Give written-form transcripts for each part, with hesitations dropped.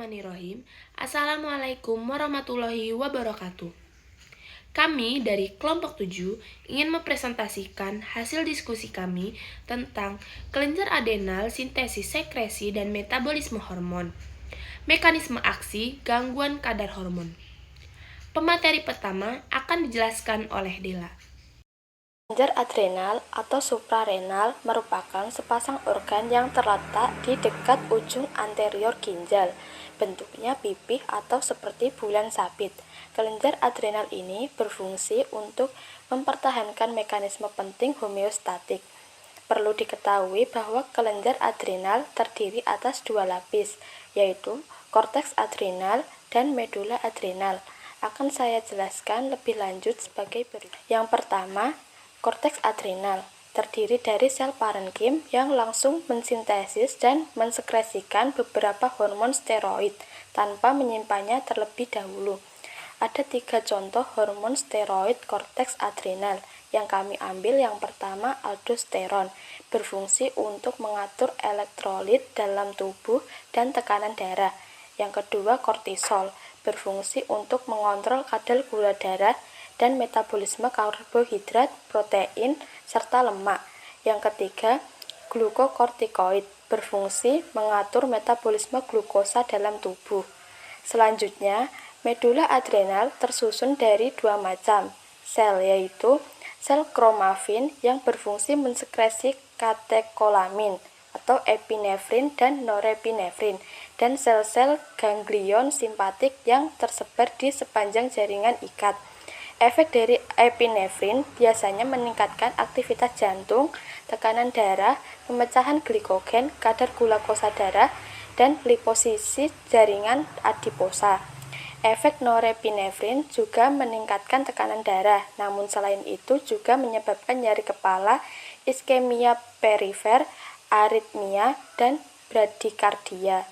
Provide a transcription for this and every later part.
Bismillahirrahmanirrahim. Assalamualaikum warahmatullahi wabarakatuh. Kami dari kelompok 7 ingin mempresentasikan hasil diskusi kami tentang kelenjar adenal, sintesis sekresi, dan metabolisme hormon. Mekanisme aksi gangguan kadar hormon. Pemateri pertama akan dijelaskan oleh Dela. Kelenjar adrenal atau suprarenal merupakan sepasang organ yang terletak di dekat ujung anterior ginjal. Bentuknya pipih atau seperti bulan sabit. Kelenjar adrenal ini berfungsi untuk mempertahankan mekanisme penting homeostatik. Perlu diketahui bahwa kelenjar adrenal terdiri atas dua lapis, yaitu korteks adrenal dan medula adrenal. Akan saya jelaskan lebih lanjut sebagai berikut. Yang pertama, korteks adrenal terdiri dari sel parenkim yang langsung mensintesis dan mensekresikan beberapa hormon steroid tanpa menyimpannya terlebih dahulu. Ada 3 contoh hormon steroid korteks adrenal yang kami ambil. Yang pertama, aldosteron, berfungsi untuk mengatur elektrolit dalam tubuh dan tekanan darah. Yang kedua, kortisol, berfungsi untuk mengontrol kadar gula darah dan metabolisme karbohidrat, protein, serta lemak. Yang ketiga, glukokortikoid, berfungsi mengatur metabolisme glukosa dalam tubuh. Selanjutnya, medula adrenal tersusun dari 2 macam sel, yaitu sel kromafin yang berfungsi mensekresi katekolamin atau epinefrin dan norepinefrin, dan sel-sel ganglion simpatik yang tersebar di sepanjang jaringan ikat. Efek dari epinefrin biasanya meningkatkan aktivitas jantung, tekanan darah, pemecahan glikogen, kadar glukosa darah, dan liposisi jaringan adiposa. Efek norepinefrin juga meningkatkan tekanan darah, namun selain itu juga menyebabkan nyeri kepala, iskemia perifer, aritmia, dan bradikardia.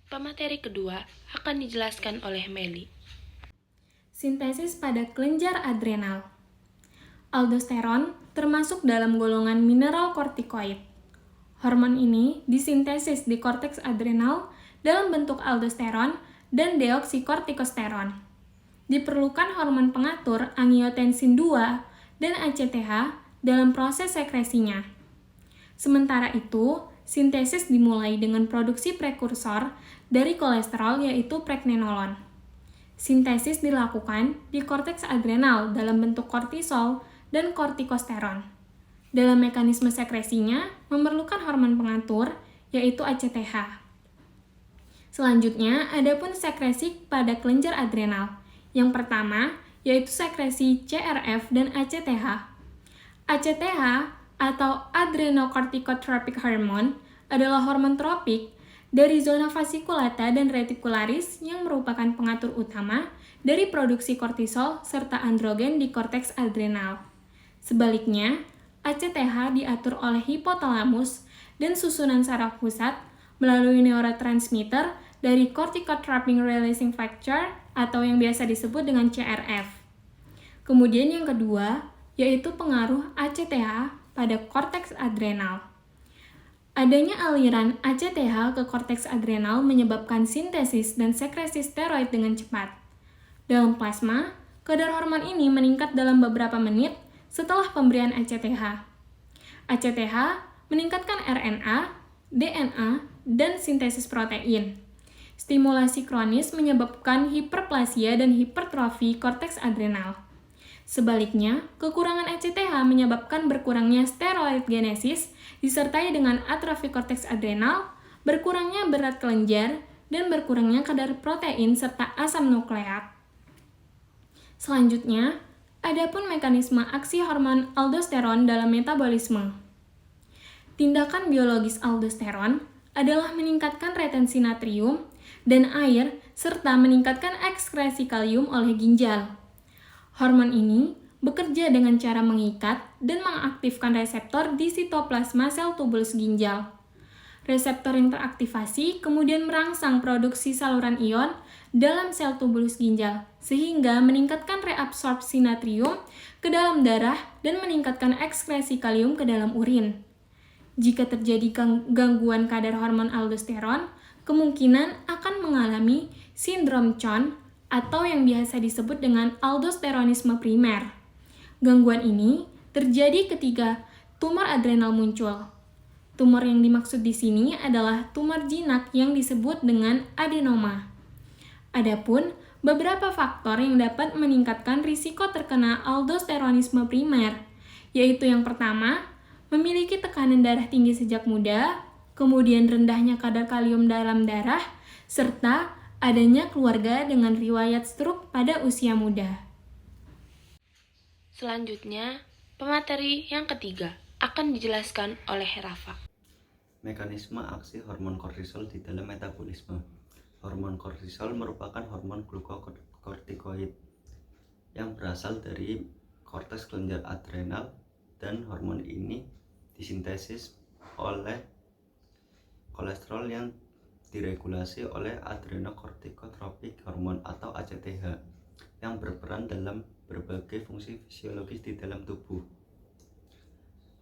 Pemateri kedua akan dijelaskan oleh Meli. Sintesis pada kelenjar adrenal. Aldosteron termasuk dalam golongan mineral kortikoid. Hormon ini disintesis di korteks adrenal dalam bentuk aldosteron dan deoksikortikosteron. Diperlukan hormon pengatur angiotensin II dan ACTH dalam proses sekresinya. Sementara itu, sintesis dimulai dengan produksi prekursor dari kolesterol, yaitu pregnenolon. Sintesis dilakukan di korteks adrenal dalam bentuk kortisol dan kortikosteron. Dalam mekanisme sekresinya memerlukan hormon pengatur, yaitu ACTH. Selanjutnya, adapun sekresi pada kelenjar adrenal. Yang pertama, yaitu sekresi CRF dan ACTH. ACTH atau adrenocorticotropic hormone adalah hormon tropik dari zona fasciculata dan reticularis yang merupakan pengatur utama dari produksi kortisol serta androgen di korteks adrenal. Sebaliknya, ACTH diatur oleh hipotalamus dan susunan saraf pusat melalui neurotransmitter dari corticotropin releasing factor atau yang biasa disebut dengan CRF. Kemudian yang kedua, yaitu pengaruh ACTH pada korteks adrenal. Adanya aliran ACTH ke korteks adrenal menyebabkan sintesis dan sekresi steroid dengan cepat. Dalam plasma, kadar hormon ini meningkat dalam beberapa menit setelah pemberian ACTH. ACTH meningkatkan RNA, DNA, dan sintesis protein. Stimulasi kronis menyebabkan hiperplasia dan hipertrofi korteks adrenal. Sebaliknya, kekurangan ACTH menyebabkan berkurangnya steroid genesis disertai dengan atrofi korteks adrenal, berkurangnya berat kelenjar, dan berkurangnya kadar protein serta asam nukleat. Selanjutnya, adapun mekanisme aksi hormon aldosteron dalam metabolisme. Tindakan biologis aldosteron adalah meningkatkan retensi natrium dan air serta meningkatkan ekskresi kalium oleh ginjal. Hormon ini bekerja dengan cara mengikat dan mengaktifkan reseptor di sitoplasma sel tubulus ginjal. Reseptor yang teraktivasi kemudian merangsang produksi saluran ion dalam sel tubulus ginjal, sehingga meningkatkan reabsorpsi natrium ke dalam darah dan meningkatkan ekskresi kalium ke dalam urin. Jika terjadi gangguan kadar hormon aldosteron, kemungkinan akan mengalami sindrom CHON atau yang biasa disebut dengan aldosteronisme primer. Gangguan ini terjadi ketika tumor adrenal muncul. Tumor yang dimaksud di sini adalah tumor jinak yang disebut dengan adenoma. Adapun beberapa faktor yang dapat meningkatkan risiko terkena aldosteronisme primer, yaitu yang pertama, memiliki tekanan darah tinggi sejak muda, kemudian rendahnya kadar kalium dalam darah, serta adanya keluarga dengan riwayat stroke pada usia muda. Selanjutnya, pemateri yang ketiga akan dijelaskan oleh Rafa. Mekanisme aksi hormon kortisol di dalam metabolisme. Hormon kortisol merupakan hormon glukokortikoid yang berasal dari korteks kelenjar adrenal, dan hormon ini disintesis oleh kolesterol yang diregulasi oleh adrenokortikotropik hormon atau ACTH yang berperan dalam berbagai fungsi fisiologis di dalam tubuh.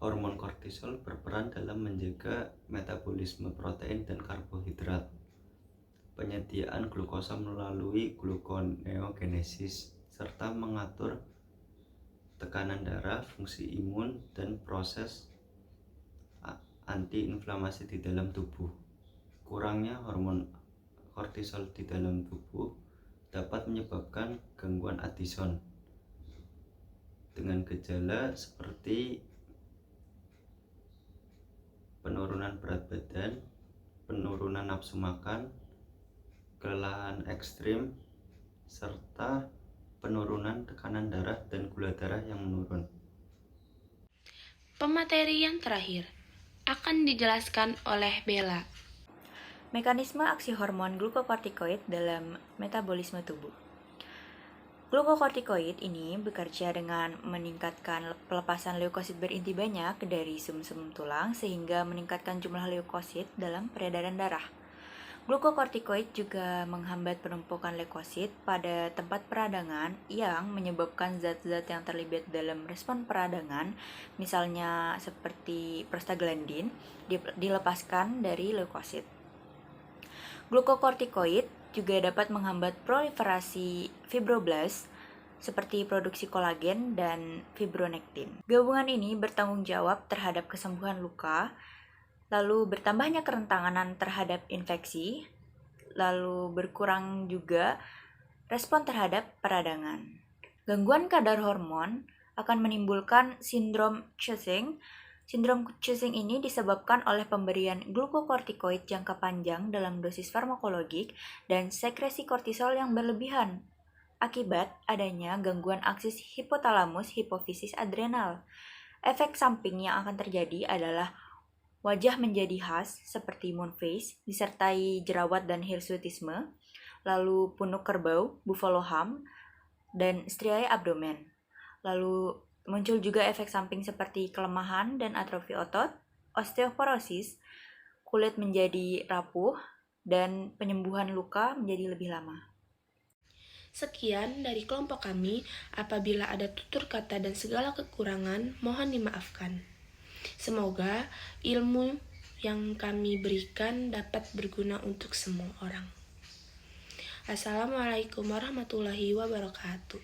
Hormon kortisol berperan dalam menjaga metabolisme protein dan karbohidrat, penyediaan glukosa melalui gluconeogenesis, serta mengatur tekanan darah, fungsi imun, dan proses antiinflamasi di dalam tubuh. Kurangnya hormon kortisol di dalam tubuh dapat menyebabkan gangguan Addison dengan gejala seperti penurunan berat badan, penurunan nafsu makan, kelelahan ekstrim, serta penurunan tekanan darah dan gula darah yang menurun. Pemateri yang terakhir akan dijelaskan oleh Bella. Mekanisme aksi hormon glukokortikoid dalam metabolisme tubuh. Glukokortikoid ini bekerja dengan meningkatkan pelepasan leukosit berinti banyak dari sumsum tulang sehingga meningkatkan jumlah leukosit dalam peredaran darah. Glukokortikoid juga menghambat penumpukan leukosit pada tempat peradangan yang menyebabkan zat-zat yang terlibat dalam respon peradangan, misalnya seperti prostaglandin, dilepaskan dari leukosit. Glukokortikoid juga dapat menghambat proliferasi fibroblast seperti produksi kolagen dan fibronektin. Gabungan ini bertanggung jawab terhadap kesembuhan luka, lalu bertambahnya kerentanan terhadap infeksi, lalu berkurang juga respon terhadap peradangan. Gangguan kadar hormon akan menimbulkan sindrom Cushing. Sindrom Cushing ini disebabkan oleh pemberian glukokortikoid jangka panjang dalam dosis farmakologik dan sekresi kortisol yang berlebihan akibat adanya gangguan aksis hipotalamus hipofisis adrenal. Efek samping yang akan terjadi adalah wajah menjadi khas seperti moon face disertai jerawat dan hirsutisme, lalu punuk kerbau, buffalo hump, dan striae abdomen. Lalu muncul juga efek samping seperti kelemahan dan atrofi otot, osteoporosis, kulit menjadi rapuh, dan penyembuhan luka menjadi lebih lama. Sekian dari kelompok kami. Apabila ada tutur kata dan segala kekurangan, mohon dimaafkan. Semoga ilmu yang kami berikan dapat berguna untuk semua orang. Assalamualaikum warahmatullahi wabarakatuh.